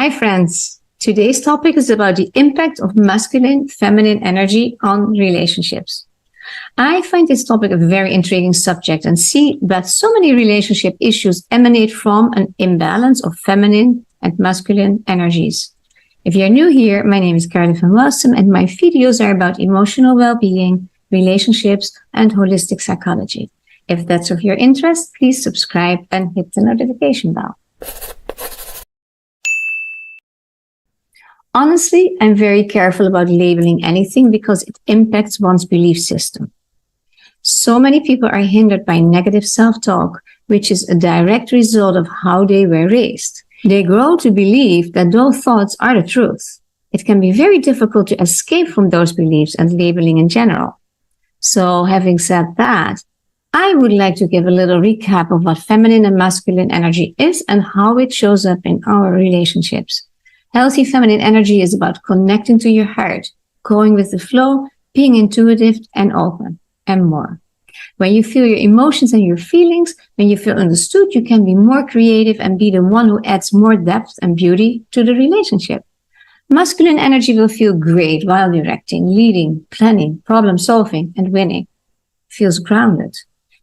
Hi, friends. Today's topic is about the impact of masculine, feminine energy on relationships. I find this topic a very intriguing subject and see that so many relationship issues emanate from an imbalance of feminine and masculine energies. If you're new here, my name is Caroline van Wassem and my videos are about emotional well-being, relationships, and holistic psychology. If that's of your interest, please subscribe and hit the notification bell. Honestly, I'm very careful about labeling anything because it impacts one's belief system. So many people are hindered by negative self-talk, which is a direct result of how they were raised. They grow to believe that those thoughts are the truth. It can be very difficult to escape from those beliefs and labeling in general. So having said that, I would like to give a little recap of what feminine and masculine energy is and how it shows up in our relationships. Healthy feminine energy is about connecting to your heart, going with the flow, being intuitive and open, and more. When you feel your emotions and your feelings, when you feel understood, you can be more creative and be the one who adds more depth and beauty to the relationship. Masculine energy will feel great while directing, leading, planning, problem solving, and winning. It feels grounded.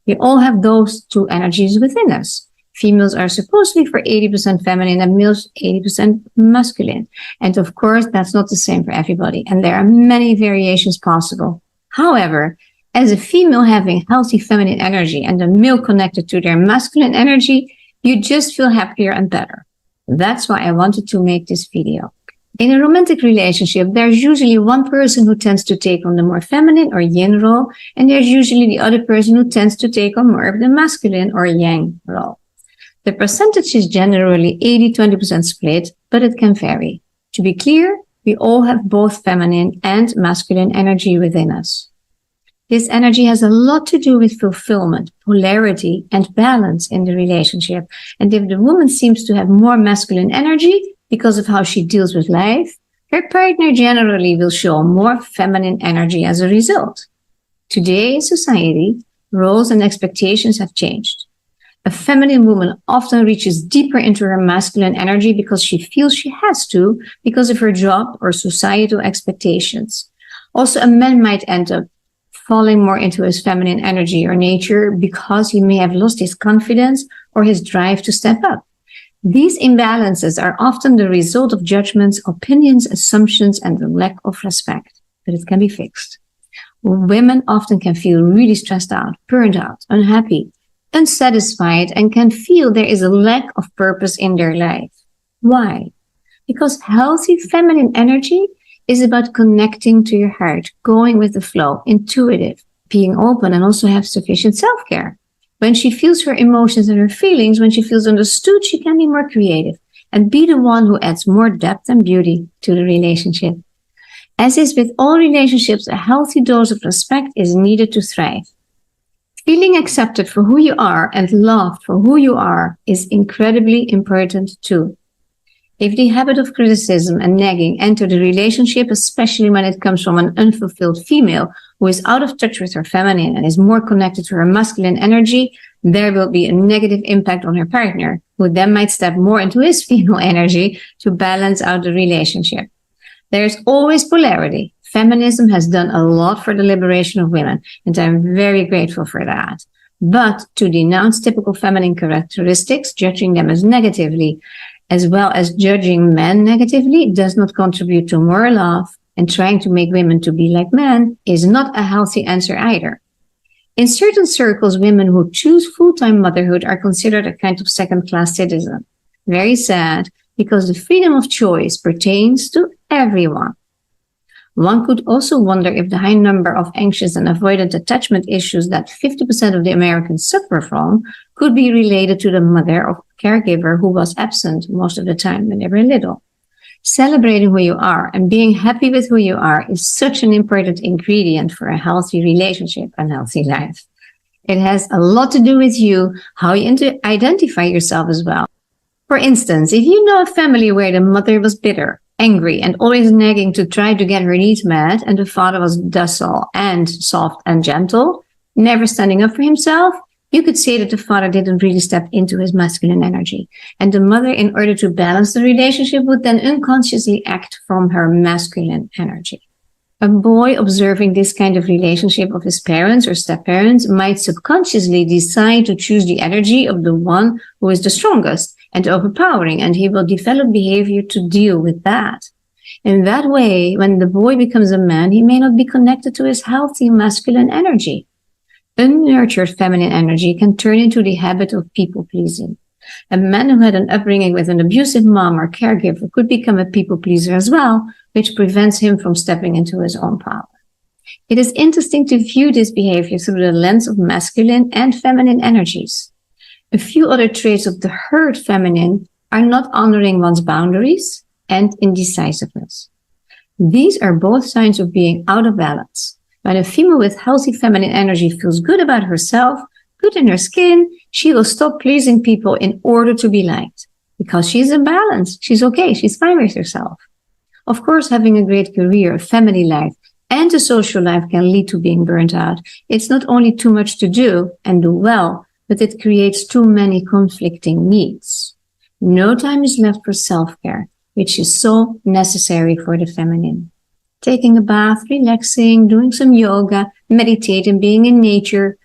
We all have those two energies within us. Females are supposed to be for 80% feminine and males 80% masculine. And of course, that's not the same for everybody. And there are many variations possible. However, as a female having healthy feminine energy and a male connected to their masculine energy, you just feel happier and better. That's why I wanted to make this video. In a romantic relationship, there's usually one person who tends to take on the more feminine or yin role, and there's usually the other person who tends to take on more of the masculine or yang role. The percentage is generally 80-20% split, but it can vary. To be clear, we all have both feminine and masculine energy within us. This energy has a lot to do with fulfillment, polarity, and balance in the relationship. And if the woman seems to have more masculine energy because of how she deals with life, her partner generally will show more feminine energy as a result. Today in society, roles and expectations have changed. A feminine woman often reaches deeper into her masculine energy because she feels she has to because of her job or societal expectations. Also, a man might end up falling more into his feminine energy or nature because he may have lost his confidence or his drive to step up. These imbalances are often the result of judgments, opinions, assumptions, and the lack of respect, but it can be fixed. Women often can feel really stressed out, burned out, unhappy, unsatisfied, and can feel there is a lack of purpose in their life. Why? Because healthy feminine energy is about connecting to your heart, going with the flow, intuitive, being open, and also have sufficient self-care. When she feels her emotions and her feelings, when she feels understood, she can be more creative and be the one who adds more depth and beauty to the relationship. As is with all relationships, a healthy dose of respect is needed to thrive. Feeling accepted for who you are and loved for who you are is incredibly important too. If the habit of criticism and nagging enter the relationship, especially when it comes from an unfulfilled female who is out of touch with her feminine and is more connected to her masculine energy, there will be a negative impact on her partner, who then might step more into his female energy to balance out the relationship. There's always polarity. Feminism has done a lot for the liberation of women, and I'm very grateful for that. But to denounce typical feminine characteristics, judging them as negatively, as well as judging men negatively, does not contribute to more love, and trying to make women to be like men is not a healthy answer either. In certain circles, women who choose full-time motherhood are considered a kind of second-class citizen. Very sad, because the freedom of choice pertains to everyone. One could also wonder if the high number of anxious and avoidant attachment issues that 50% of the Americans suffer from could be related to the mother or caregiver who was absent most of the time when they were little. Celebrating who you are and being happy with who you are is such an important ingredient for a healthy relationship and healthy life. It has a lot to do with you, how you identify yourself as well. For instance, if you know a family where the mother was bitter, angry, and always nagging to try to get her needs met, and the father was docile and soft and gentle, never standing up for himself, You could say that the father didn't really step into his masculine energy, and the mother, in order to balance the relationship, would then unconsciously act from her masculine energy. A boy observing this kind of relationship of his parents or step-parents might subconsciously decide to choose the energy of the one who is the strongest and overpowering, and he will develop behavior to deal with that. In that way, when the boy becomes a man, he may not be connected to his healthy masculine energy. Unnurtured feminine energy can turn into the habit of people-pleasing. A man who had an upbringing with an abusive mom or caregiver could become a people-pleaser as well, which prevents him from stepping into his own power. It is interesting to view this behavior through the lens of masculine and feminine energies. A few other traits of the herd feminine are not honoring one's boundaries and indecisiveness. These are both signs of being out of balance. When a female with healthy feminine energy feels good about herself, good in her skin, she will stop pleasing people in order to be liked. Because she's in balance, she's okay, she's fine with herself. Of course, having a great career, a family life, and a social life can lead to being burnt out. It's not only too much to do and do well, but it creates too many conflicting needs. No time is left for self-care, which is so necessary for the feminine. Taking a bath, relaxing, doing some yoga, meditating, being in nature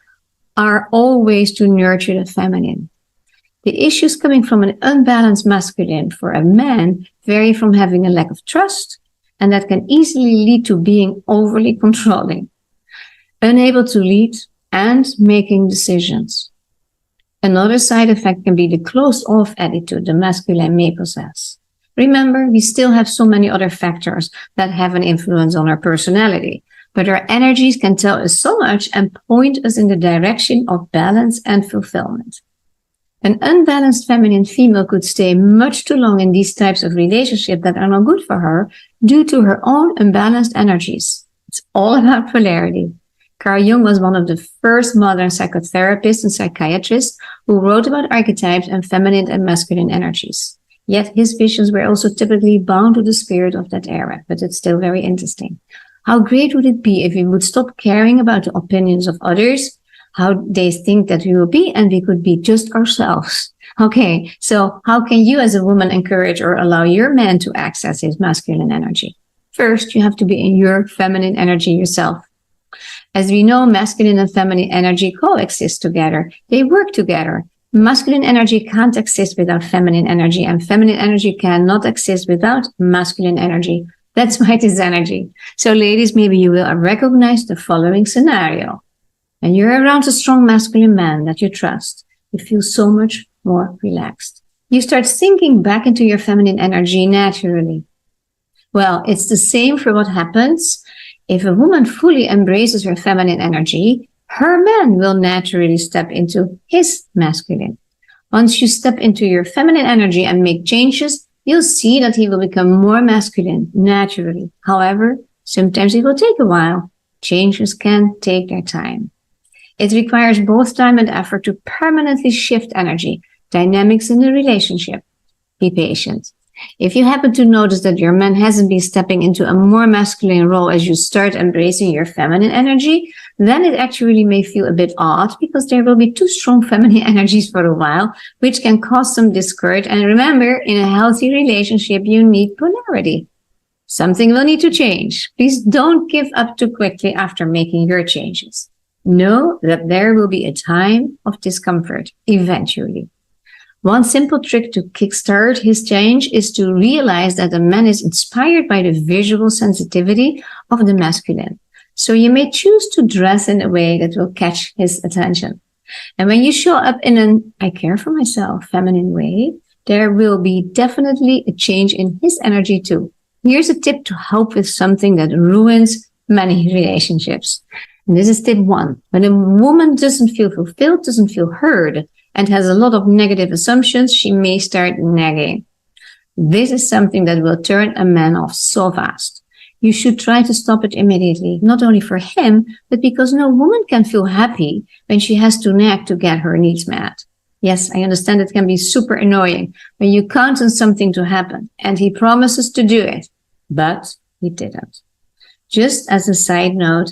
are all ways to nurture the feminine. The issues coming from an unbalanced masculine for a man vary from having a lack of trust, and that can easily lead to being overly controlling, unable to lead, and making decisions. Another side effect can be the closed-off attitude the masculine may possess. Remember, we still have so many other factors that have an influence on our personality, but our energies can tell us so much and point us in the direction of balance and fulfillment. An unbalanced feminine female could stay much too long in these types of relationships that are not good for her due to her own unbalanced energies. It's all about polarity. Carl Jung was one of the first modern psychotherapists and psychiatrists who wrote about archetypes and feminine and masculine energies. Yet his visions were also typically bound to the spirit of that era, but it's still very interesting. How great would it be if we would stop caring about the opinions of others, how they think that we will be, and we could be just ourselves. Okay, so how can you as a woman encourage or allow your man to access his masculine energy? First, you have to be in your feminine energy yourself. As we know, masculine and feminine energy coexist together. They work together. Masculine energy can't exist without feminine energy, and feminine energy cannot exist without masculine energy. That's why it is energy. So ladies, maybe you will recognize the following scenario. When you're around a strong masculine man that you trust, you feel so much more relaxed. You start sinking back into your feminine energy naturally. Well, it's the same for what happens if a woman fully embraces her feminine energy. Her man will naturally step into his masculine. Once you step into your feminine energy and make changes, you'll see that he will become more masculine naturally. However, sometimes it will take a while. Changes can take their time. It requires both time and effort to permanently shift energy dynamics in the relationship. Be patient. If you happen to notice that your man hasn't been stepping into a more masculine role as you start embracing your feminine energy, then it actually may feel a bit odd because there will be two strong feminine energies for a while, which can cause some discord. And remember, in a healthy relationship, you need polarity. Something will need to change. Please don't give up too quickly after making your changes. Know that there will be a time of discomfort eventually. One simple trick to kickstart his change is to realize that a man is inspired by the visual sensitivity of the masculine. So you may choose to dress in a way that will catch his attention. And when you show up in an I care for myself feminine way, there will be definitely a change in his energy too. Here's a tip to help with something that ruins many relationships. And this is tip 1. When a woman doesn't feel fulfilled, doesn't feel heard, and has a lot of negative assumptions, she may start nagging. This is something that will turn a man off so fast. You should try to stop it immediately, not only for him, but because no woman can feel happy when she has to nag to get her needs met. Yes, I understand it can be super annoying when you count on something to happen and he promises to do it, but he didn't. Just as a side note,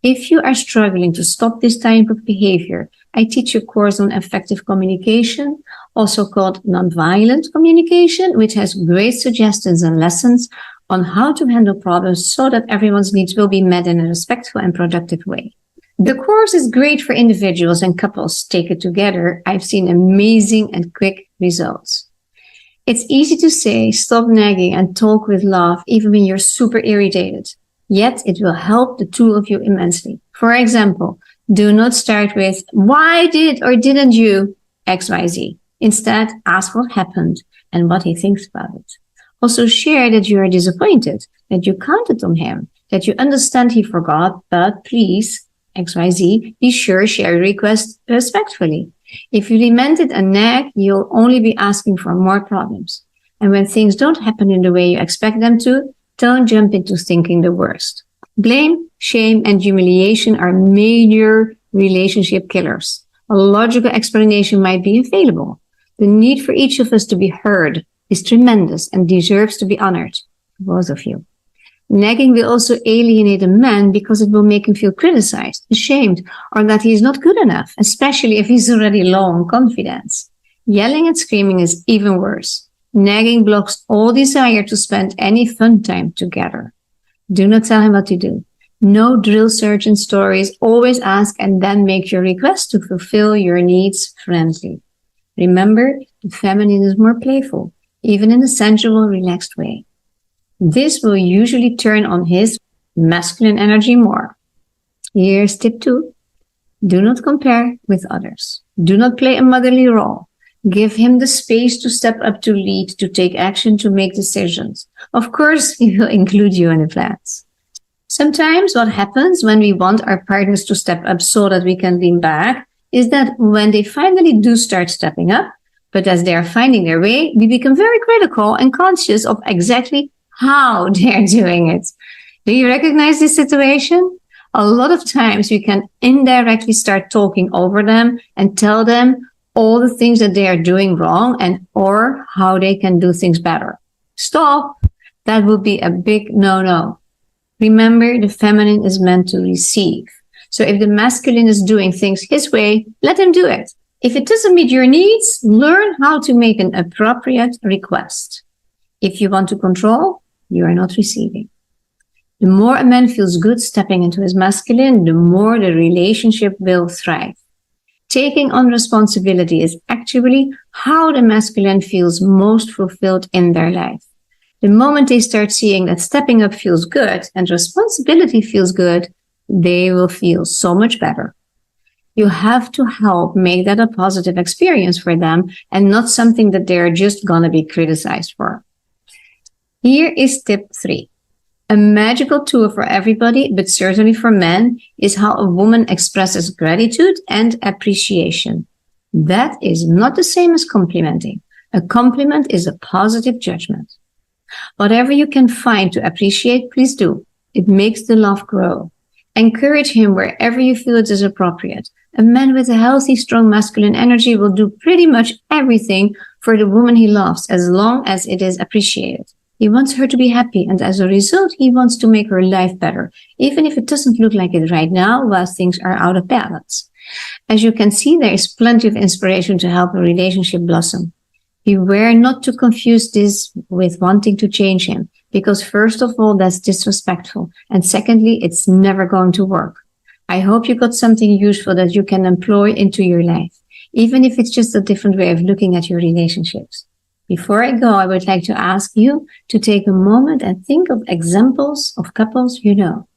If you are struggling to stop this type of behavior, I teach a course on effective communication, also called nonviolent communication, which has great suggestions and lessons on how to handle problems so that everyone's needs will be met in a respectful and productive way. The course is great for individuals and couples. Take it together. I've seen amazing and quick results. It's easy to say, stop nagging and talk with love, even when you're super irritated. Yet it will help the two of you immensely. For example, do not start with, why did or didn't you XYZ? Instead, ask what happened and what he thinks about it. Also share that you are disappointed, that you counted on him, that you understand he forgot, but please, XYZ, be sure share your request respectfully. If you lament it and nag, you'll only be asking for more problems. And when things don't happen in the way you expect them to, don't jump into thinking the worst. Blame, shame, and humiliation are major relationship killers. A logical explanation might be available. The need for each of us to be heard is tremendous and deserves to be honored, both of you. Nagging will also alienate a man because it will make him feel criticized, ashamed, or that he is not good enough, especially if he's already low on confidence. Yelling and screaming is even worse. Nagging blocks all desire to spend any fun time together. Do not tell him what to do. No drill sergeant stories. Always ask and then make your request to fulfill your needs friendly. Remember, the feminine is more playful, even in a sensual, relaxed way. This will usually turn on his masculine energy more. Here's tip 2. Do not compare with others. Do not play a motherly role. Give him the space to step up, to lead, to take action, to make decisions. Of course, he will include you in the plans. Sometimes what happens when we want our partners to step up so that we can lean back is that when they finally do start stepping up, but as they are finding their way, we become very critical and conscious of exactly how they're doing it. Do you recognize this situation? A lot of times we can indirectly start talking over them and tell them all the things that they are doing wrong and or how they can do things better. Stop. That would be a big no-no. Remember, the feminine is meant to receive. So if the masculine is doing things his way, let him do it. If it doesn't meet your needs, learn how to make an appropriate request. If you want to control, you are not receiving. The more a man feels good stepping into his masculine, the more the relationship will thrive. Taking on responsibility is actually how the masculine feels most fulfilled in their life. The moment they start seeing that stepping up feels good and responsibility feels good, they will feel so much better. You have to help make that a positive experience for them and not something that they're just going to be criticized for. Here is tip 3. A magical tool for everybody, but certainly for men, is how a woman expresses gratitude and appreciation. That is not the same as complimenting. A compliment is a positive judgment. Whatever you can find to appreciate, please do. It makes the love grow. Encourage him wherever you feel it is appropriate. A man with a healthy, strong masculine energy will do pretty much everything for the woman he loves as long as it is appreciated. He wants her to be happy, and as a result, he wants to make her life better, even if it doesn't look like it right now while things are out of balance. As you can see, there is plenty of inspiration to help a relationship blossom. Beware not to confuse this with wanting to change him, because first of all, that's disrespectful, and secondly, it's never going to work. I hope you got something useful that you can employ into your life, even if it's just a different way of looking at your relationships. Before I go, I would like to ask you to take a moment and think of examples of couples you know.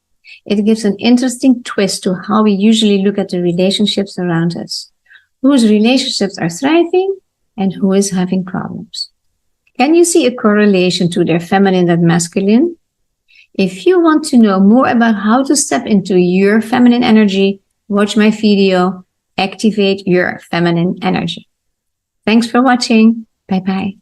It gives an interesting twist to how we usually look at the relationships around us. Whose relationships are thriving and who is having problems? Can you see a correlation to their feminine and masculine? If you want to know more about how to step into your feminine energy, watch my video, Activate Your Feminine Energy. Thanks for watching. Bye-bye.